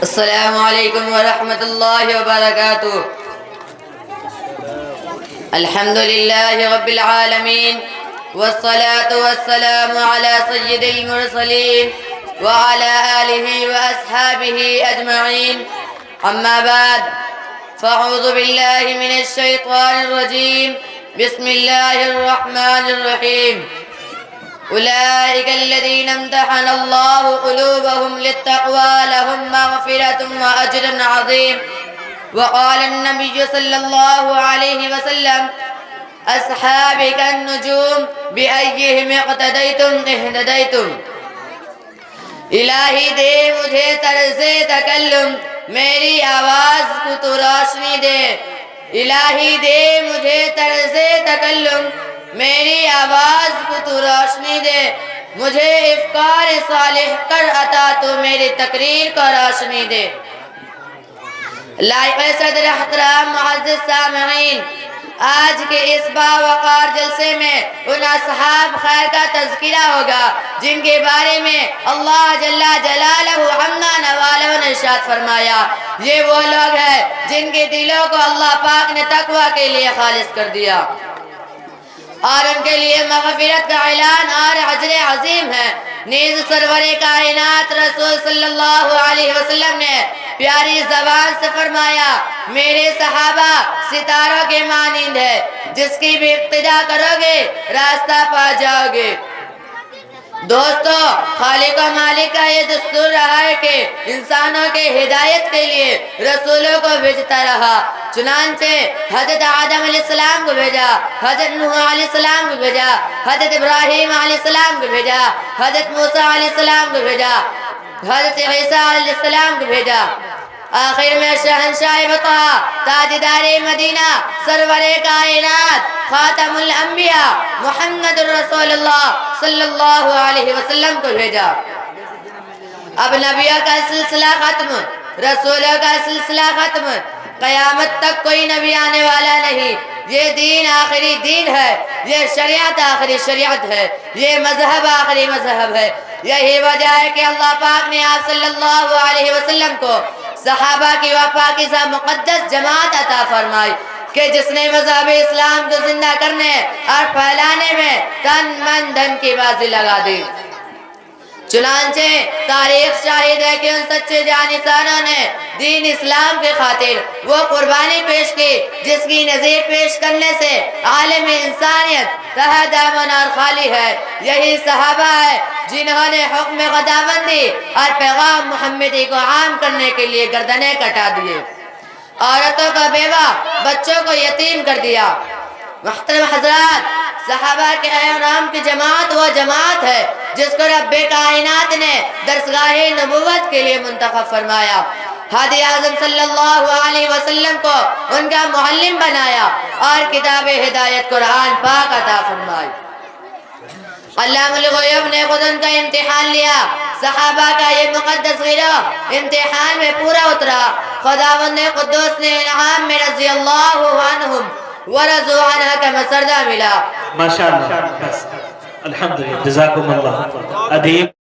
السلام علیکم ورحمۃ اللہ وبرکاتہ۔ الحمد للہ رب العالمین والصلاة والسلام على سید المرسلین وعلى آلہ واصحابہ اجمعین، اما بعد فاعوذ باللہ من الشیطان الرجیم، بسم اللہ الرحمن الرحیم۔ أولئك الذين امتحن الله قلوبهم للتقوى لهم مغفرة وأجر عظيم۔ وقال النبي صلى الله عليه وسلم أصحابي كالنجوم بأيهم اقتديتم اهتديتم۔ الہی دے مجھے طرز تکلم، میری آواز کو تو روشنی دے۔ الہی دے مجھے طرز تکلم، میری آواز کو تو روشنی دے۔ مجھے افکار صالح کر عطا، تو میری تقریر کو روشنی دے۔ لائق صدر احترام معزز سامعین، آج کے اس باوقار جلسے میں ان اصحاب خیر کا تذکرہ ہوگا جن کے بارے میں اللہ جل جلالہ عما نوالہ نے ارشاد فرمایا، یہ وہ لوگ ہیں جن کے دلوں کو اللہ پاک نے تقوی کے لیے خالص کر دیا، اور ان کے لیے مغفرت کا اعلان اور اجر عظیم ہے۔ نیز سرور کائنات رسول صلی اللہ علیہ وسلم نے پیاری زبان سے فرمایا، میرے صحابہ ستاروں کے مانند ہے، جس کی بھی اقتداء کرو گے راستہ پا جاؤ گے۔ دوستو، خالق و مالک کا یہ دستور رہا ہے کہ انسانوں کے ہدایت کے لیے رسولوں کو بھیجتا رہا۔ چنانچہ حضرت آدم علیہ السلام کو بھیجا، حضرت نوح علیہ السلام کو بھیجا، حضرت ابراہیم علیہ السلام کو بھیجا، حضرت موسیٰ علیہ السلام کو بھیجا، حضرت عیسیٰ علیہ السلام کو بھیجا۔ آخر میں شہنشاہ بطحا، تاجدار مدینہ، سرور کائنات، خاتم الانبیاء محمد رسول اللہ صلی اللہ علیہ وسلم کو بھیجا۔ اب نبیوں کا سلسلہ ختم، رسولوں کا سلسلہ ختم، قیامت تک کوئی نبی آنے والا نہیں۔ یہ دین آخری دین ہے، یہ شریعت آخری شریعت ہے، یہ مذہب آخری مذہب ہے۔ یہی وجہ ہے کہ اللہ پاک نے آپ صلی اللہ علیہ وسلم کو صحابہ کی پاکیزہ مقدس جماعت عطا فرمائی کہ جس نے مذہب اسلام کو زندہ کرنے اور پھیلانے میں تن من دھن کی بازی لگا دی۔ چنانچہ تاریخ شاہد ہے کہ ان سچے جانشینوں نے دین اسلام کی خاطر وہ قربانی پیش کی جس کی نظیر پیش کرنے سے عالم انسانیت تہہ دامن اور خالی ہے۔ یہی صحابہ ہے جنہوں نے حکم خداوندی اور پیغام محمدی کو عام کرنے کے لیے گردنیں کٹا دیے، عورتوں کو بیوہ، بچوں کو یتیم کر دیا۔ محترم حضرات، صحابہ کے احرام کی جماعت وہ جماعت ہے جس کو رب کائنات نے درسگاہ نبوت کے لیے منتخب فرمایا، ہادی اعظم صلی اللہ علیہ وسلم کو ان کا معلم بنایا اور کتاب ہدایت قرآن پاک عطا فرمائی۔ علام الغیوب نے خود ان کا امتحان لیا۔ صحابہ کا یہ مقدس گروہ امتحان میں پورا اترا۔ خداوند قدوس نے انعام میں رضی اللہ عنہم ورضوا عنہ کا مسردہ ملا۔ ماشاءاللہ، الحمدللہ، جزاکم اللہ ادیب۔